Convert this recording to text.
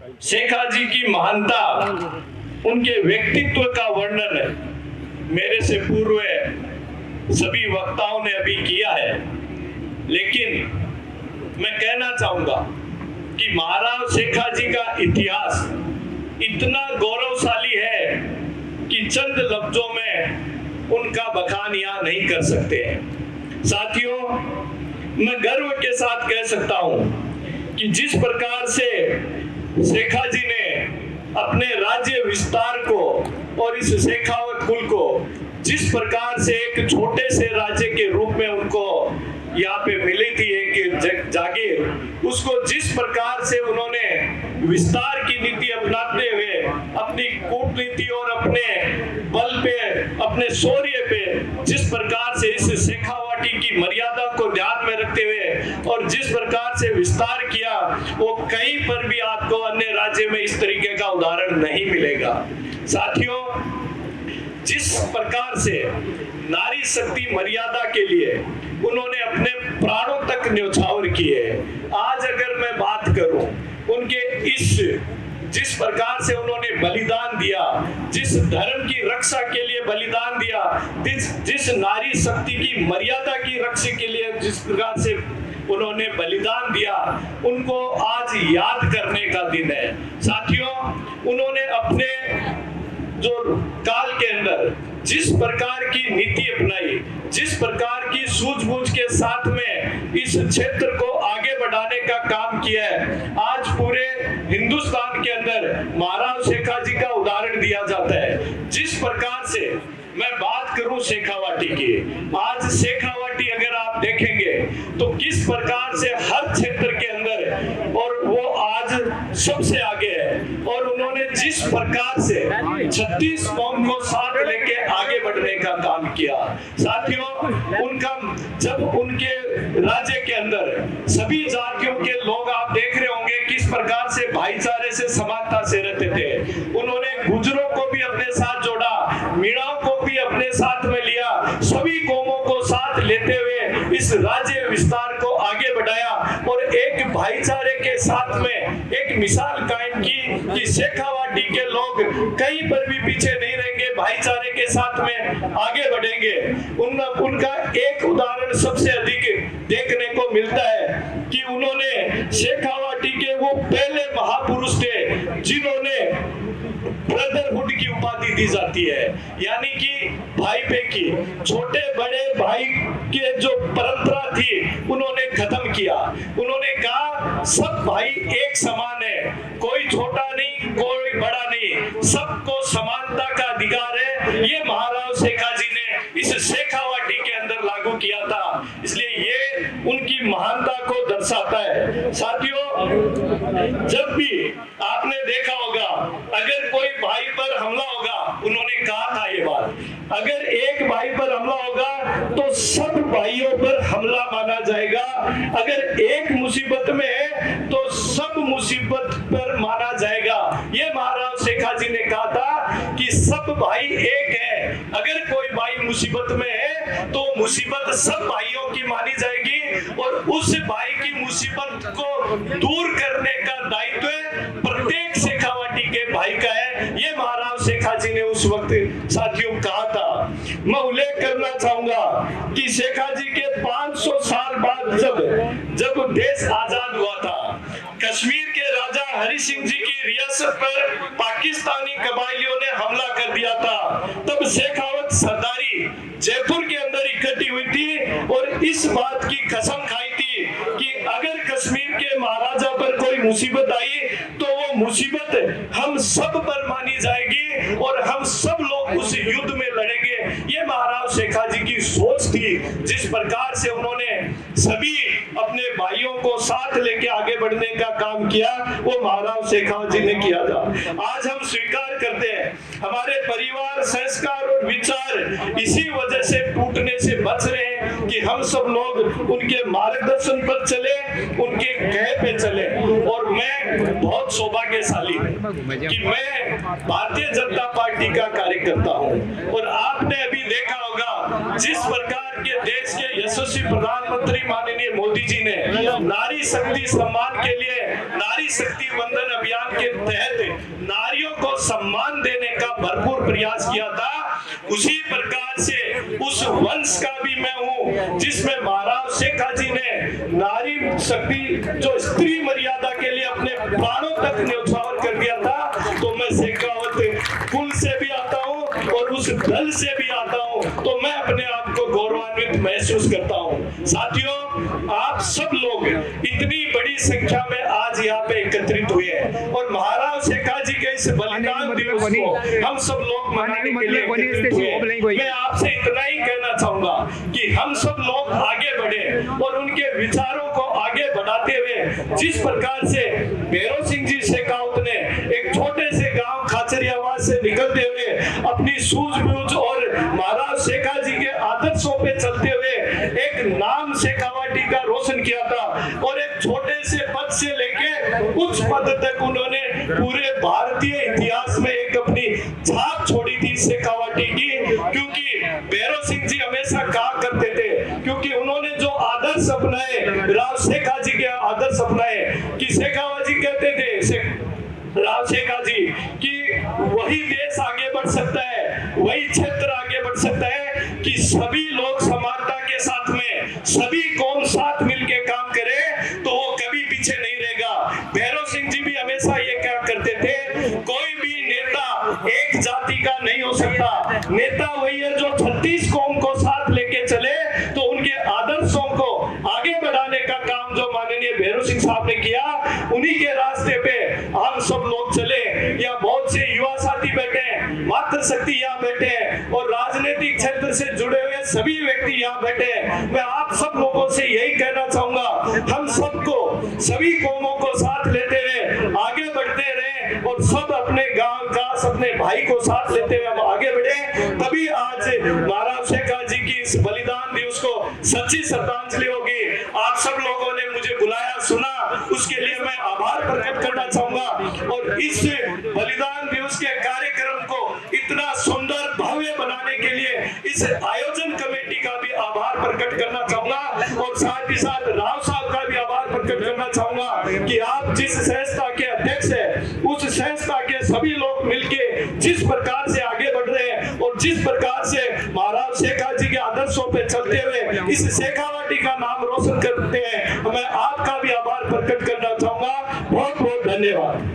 शेखा जी की महानता, उनके व्यक्तित्व का वर्णन मेरे से पूर्व सभी वक्ताओं ने अभी किया है, लेकिन मैं कहना चाहूंगा कि महाराज शेखा जी का इतिहास इतना गौरवशाली है कि चंद लफ्जों में उनका बखान यहाँ नहीं कर सकते हैं। साथियों, मैं गर्व के साथ कह सकता हूं कि जिस प्रकार से शेखा जी ने अपने राज्य विस्तार को और इस शेखावत कुल को जिस प्रकार से एक छोटे से राज्य के रूप में उनको यहाँ पे मिली थी एक जागीर, उसको जिस प्रकार से उन्होंने विस्तार की नीति अपनाते हुए अपनी कूटनीति और अपने बल पे, अपने शौर्य पे जिस प्रकार से इस शेखावाटी की मर्यादा को ध्यान में रखते हुए और जिस प्रकार से विस्तार किया, वो कहीं पर भी आपको अन्य राज्य में इस तरीके का उदाहरण नहीं मिलेगा। साथियों, जिस प्रकार से नारी शक्ति मर्यादा के लिए उन्होंने अपने प्राणों तक न्यौछावर किए, आज अगर मैं बात करूं उनके इस जिस प्रकार से उन्होंने बलिदान दिया, जिस धर्म की रक्षा के लिए बलिदान दिया, जिस नारी शक्ति की मर्यादा की रक्षा के लिए जिस प्रकार से उन्होंने बलिदान दिया, उनको आज याद करने का दिन है। साथियों, उन्होंने अपने जो काल के अंदर जिस प्रकार की नीति अपनाई, जिस प्रकार की सूझबूझ के साथ में इस क्षेत्र को आगे बढ़ाने का काम किया है, आज पूरे हिंदुस्तान के अंदर महाराज शेखा जी का उदाहरण दिया जाता है। जिस प्रकार से मैं बात करूं शेखावाटी की, आज शेखावाटी अगर आप देखेंगे तो किस प्रकार से हर क्षेत्र के अंदर और वो आज सबसे आगे है, और उन्होंने जिस प्रकार से 36 कौम को साथ लेके आगे बढ़ने का काम किया। साथियों, उनका जब उनके राज्य के अंदर सभी जातियों के लोग आप देख रहे होंगे किस प्रकार से भाईचारे से समानता से रहते थे। उन्होंने गुजरों को भी अपने साथ जोड़ा, मीणाओं को भी अपने साथ में लिया, सभी कौमों को साथ लेते हुए इस राज्य विस्तार को आगे बढ़ाया और एक भाईचारे के साथ में एक मिसाल कायम की कि शेखावाटी के लोग कहीं पर भी पीछे नहीं रहेंगे, भाईचारे के साथ में आगे बढ़ेंगे। उनका एक उदाहरण सबसे अधिक देखने को मिलता है कि उन्होंने शेखावाटी के वो पहले महापुरुष थे जिन्होंने ब्रदरहुड की उपाधि दी जाती है, यानी कि भाई पे की छोटे बड़े भाई के जो परंपरा थी उन्होंने खत्म किया। उन्होंने कहा सब भाई एक समान है, कोई छोटा नहीं कोई बड़ा नहीं, सबको समानता का अधिकार है। ये महाराज शेखा जी ने इस शेखावाटी के अंदर लागू किया था, इसलिए ये उनकी महानता को दर्शाता है। साथियों, जब भी आपने देखा होगा अगर कोई भाई पर हमला होगा, उन्होंने कहा था ये बात, अगर एक भाई पर हमला होगा तो सब भाइयों पर हमला माना जाएगा, अगर एक मुसीबत में है तो सब मुसीबत पर माना जाएगा। ये महाराज शेखा जी ने कहा था कि सब भाई एक है, अगर कोई भाई मुसीबत में है तो मुसीबत सब भाइयों की मानी जाएगी और उस भाई की मुसीबत को दूर करने का दायित्व प्रत्येक शेखावाटी के भाई का है। ये महाराज शेखा जी ने उस वक्त साथियों कहा था। मैं उल्लेख करना चाहूंगा कि शेखा जी के 500 साल बाद जब देश आजाद हुआ था, कश्मीर के राजा हरि सिंह जी की रियासत पर पाकिस्तानी कबायलियों ने हमला कर दिया था, तब शेखावत सरदारी जयपुर के अंदर इकट्ठी हुई थी और इस बात की कसम खाई थी कि अगर कश्मीर के महाराजा पर कोई मुसीबत आई तो वो मुसीबत हम सब पर मानी जाएगी और हम सब लोग उस युद्ध में लड़ेंगे। ये महाराज शेखा जी की सोच थी। जिस प्रकार से उन्होंने सभी अपने भाइयों को साथ लेके आगे बढ़ने का काम किया, वो महाराज शेखा जी ने किया था। आज हम स्वीकार करते हैं हमारे परिवार, संस्कार और विचार इसी वजह से टूटने से बच रहे हैं कि हम सब लोग उनके मार्गदर्शन पर चले, उनके कहे पे चले। और मैं बहुत सौभाग्यशाली कि मैं भारतीय जनता पार्टी का कार्यकर्ता हूं और आपने अभी देखा होगा जिस प्रकार के देश के यशस्वी प्रधानमंत्री माननीय मोदी जी ने नारी शक्ति सम्मान के लिए नारी शक्ति वंदन अभियान के तहत नारियों को सम्मान देने का भरपूर प्रयास किया था। उसी प्रकार से उस वंश का भी मैं हूँ जिसमें महाराज शेखाजी ने नारी शक्ति जो स्त्री मर्यादा के लिए अपने प्राणों तक न्यौछावर कर दिया था। तो मैं शेखावत कुल से भी आता हूँ और उस दल से भी आता हूँ, तो मैं अपने आप को गौरवान्वित महसूस करता हूँ। साथियों, आप सब लोग इतनी बड़ी संख्या में आज यहाँ पे एकत्रित हुए हैं और महाराज शेखाजी के इस बलिदान दिवस को हम सब लोग मनाने के लिए एकत्रित हुए। मैं आपसे इतना ही कहना चाहूंगा कि हम सब लोग आगे बढ़े और उनके विचारों को आगे बढ़ाते हुए जिस प्रकार से भैरव सिंह जी शेखावत ने एक छोटे से गांव खाचरियावाद से निकलते हुए अपनी सूझबूझ और महाराज शेखाजी के आदर्शों पे चलते हुए एक नाम शेखावाटी का रोशन किया था और एक छोटे से पद से लेके उच्च पद तक उन्होंने पूरे भारतीय इतिहास में एक अपनी छाप छोड़ी थी शेखावाटी की। क्योंकि भैरव सिंह जी हमेशा कहा करते थे, क्योंकि उन्होंने जो आदर्श अपनाए, राव शेखाजी के आदर्श अपनाए कि शेखावत जी कहते थे राव शेखाजी कि वही देश आगे बढ़ सकता है, वही क्षेत्र आगे बढ़ सकता है कि सभी लोग समानता के साथ में सभी कौम साथ मिलके काम करे तो वो कभी पीछे नहीं रहेगा। भैरव सिंह जी भी हमेशा ये क्या करते थे, कोई भी नेता एक जाति का नहीं हो सकता, नेता वही है जो 36 कौम को साथ लेके चले। तो उनके आदर्शों को आगे बढ़ाने का काम जो माननीय भैरव सिंह साहब ने किया, उन्हीं के रास्ते पे हम सब लोग चले। या बहुत से युवा साथी बैठे हैं, मातृशक्ति यहाँ बैठे हैं और राजनीतिक क्षेत्र से जुड़े हुए सभी व्यक्ति यहाँ बैठे हैं। मैं आप सब लोगों से यही कहना चाहूंगा, हम सबको सभी कौमों को साथ लेते हुए आगे बढ़ते रहे और सब अपने गांव का अपने भाई को साथ लेते हुए हम आगे बढ़े, तभी आज महाराज शेखाजी की इस बलिदान दिवस को सच्ची श्रद्धांजलि होगी। आप सब लोगों ने मुझे बुलाया, सुना, उसके लिए मैं आभार प्रकट करना चाहूंगा और इस बलिदान दिवस के कार्यक्रम को इतना सुंदर भव्य बनाने के लिए इस आयोजन कमेटी का भी आभार प्रकट करना चाहूंगा और साथ ही साथ राव साहब का भी आभार प्रकट करना चाहूंगा कि आप जिस संस्था के अध्यक्ष है, उस संस्था के सभी लोग मिलके जिस प्रकार से आगे बढ़ रहे हैं और जिस प्रकार से महाराज शेखाजी के आदर्शों पे चलते हुए इस शेखावाटी का नाम रोशन करते हैं, मैं आपका भी आभार प्रकट करना चाहूंगा। बहुत बहुत धन्यवाद।